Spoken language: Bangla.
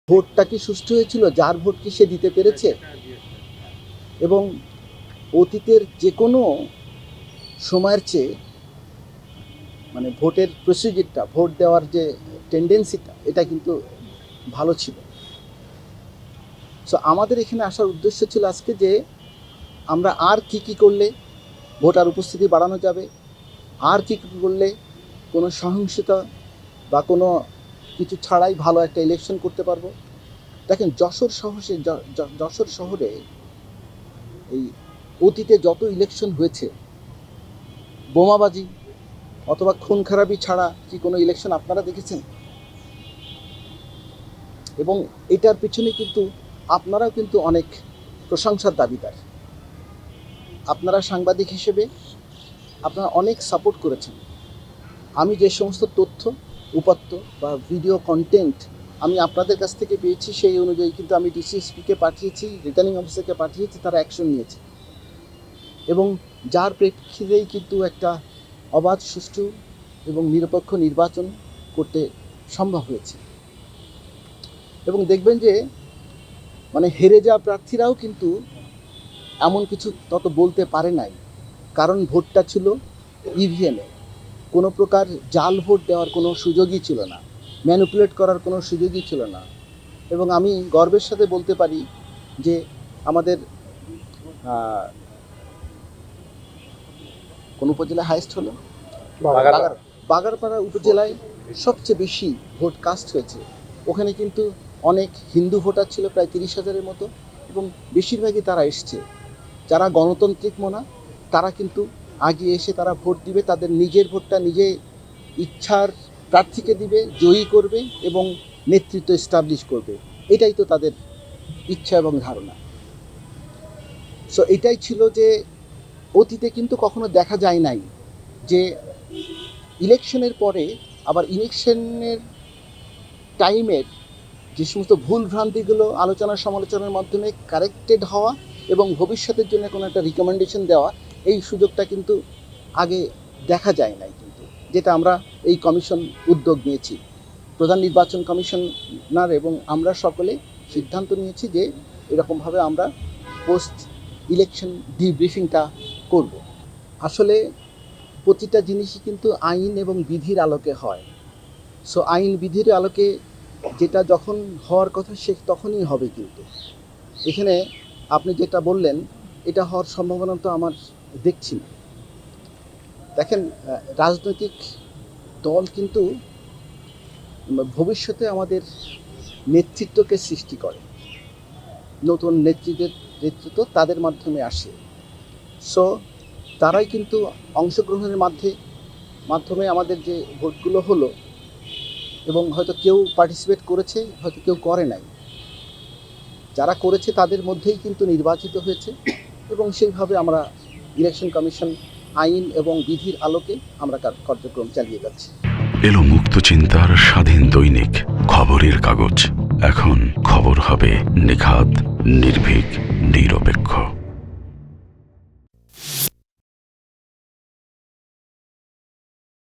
ভোটটা কি সুষ্ঠু হয়েছিল? যার ভোট কি সে দিতে পেরেছে? এবং অতীতের যে কোনো সময়ের চেয়ে মানে ভোটের প্রসিডিউরটা, ভোট দেওয়ার যে টেন্ডেন্সিটা, এটা কিন্তু ভালো ছিল। সো আমাদের এখানে আসার উদ্দেশ্য ছিল আজকে যে আমরা আর কি করলে ভোটার উপস্থিতি বাড়ানো যাবে, আর কি করলে কোনো সহিংসতা বা কোনো কিছু ছাড়াই ভালো একটা ইলেকশন করতে পারবো। দেখেন, যশোর শহরে এই অতীতে যত ইলেকশন হয়েছে, বোমাবাজি অথবা খুন খারাপি ছাড়া কি কোনো ইলেকশন আপনারা দেখেছেন? এবং এটার পিছনে কিন্তু আপনারাও কিন্তু অনেক প্রশংসার দাবিদার। আপনারা সাংবাদিক হিসেবে আপনারা অনেক সাপোর্ট করেছেন। আমি যে সমস্ত তথ্য উপাত্ত বা ভিডিও কন্টেন্ট আমি আপনাদের কাছ থেকে পেয়েছি, সেই অনুযায়ী কিন্তু আমি ডিসিএসপিকে পাঠিয়েছি, রিটার্নিং অফিসারকে পাঠিয়েছি, তারা অ্যাকশন নিয়েছে। এবং যার প্রেক্ষিতেই কিন্তু একটা অবাধ, সুষ্ঠু এবং নিরপেক্ষ নির্বাচন করতে সম্ভব হয়েছে। এবং দেখবেন যে মানে হেরে যাওয়া প্রার্থীরাও কিন্তু এমন কিছু তত বলতে পারে নাই, কারণ ভোটটা ছিল ইভিএমে। কোনো প্রকার জাল ভোট দেওয়ার কোনো সুযোগই ছিল না, ম্যানিপুলেট করার কোনো সুযোগই ছিল না। এবং আমি গর্বের সাথে বলতে পারি যে আমাদের কোন উপজেলা হাইয়েস্ট হলো? বাগারপাড়া উপজেলায় সবচেয়ে বেশি ভোট কাস্ট হয়েছে। ওখানে কিন্তু অনেক হিন্দু ভোটার ছিল, প্রায় 30,000-এর মতো, এবং বেশিরভাগই তারা এসছে যারা গণতান্ত্রিক মনা। তারা কিন্তু আগিয়ে এসে তারা ভোট দিবে, তাদের নিজের ভোটটা নিজে ইচ্ছার প্রার্থীকে দিবে, জয়ী করবে এবং নেতৃত্ব এস্টাবলিশ করবে। এটাই তো তাদের ইচ্ছা এবং ধারণা। সো এটাই ছিল যে অতীতে কিন্তু কখনো দেখা যায় নাই যে ইলেকশনের পরে আবার ইলেকশনের টাইমের যে সমস্ত ভুল ভ্রান্তিগুলো আলোচনা সমালোচনার মাধ্যমে কারেক্টেড হওয়া এবং ভবিষ্যতের জন্য কোনো একটা রিকমেন্ডেশন দেওয়া, এই সুযোগটা কিন্তু আগে দেখা যায় নাই। কিন্তু যেটা আমরা এই কমিশন উদ্যোগ নিয়েছি, প্রধান নির্বাচন কমিশনার এবং আমরা সকলে সিদ্ধান্ত নিয়েছি যে এরকমভাবে আমরা পোস্ট ইলেকশন ডিব্রিফিংটা করব। আসলে প্রতিটা জিনিসই কিন্তু আইন এবং বিধির আলোকে হয়। সো আইন বিধির আলোকে যেটা যখন হওয়ার কথা সে তখনই হবে। কিন্তু এখানে আপনি যেটা বললেন, এটা হওয়ার সম্ভাবনা তো আমার দেখছি না। দেখেন, রাজনৈতিক দল কিন্তু ভবিষ্যতে আমাদের নেতৃত্বকে সৃষ্টি করে, নতুন নেতৃত্ব তাদের মাধ্যমে আসে। সো তারাই কিন্তু অংশগ্রহণের মাধ্যমে আমাদের যে ভোটগুলো হলো, এবং হয়তো কেউ পার্টিসিপেট করেছে, হয়তো কেউ করে নাই, যারা করেছে তাদের মধ্যেই কিন্তু নির্বাচিত হয়েছে। এবং সেইভাবে আমরা ইলেকশন কমিশন আইন এবং বিধির আলোকে আমরা কার্যক্রম চালিয়ে যাচ্ছি। এলো মুক্ত চিন্তার স্বাধীন দৈনিক খবরের কাগজ। এখন খবর হবে নিখাত, নির্ভীক, নিরপেক্ষ।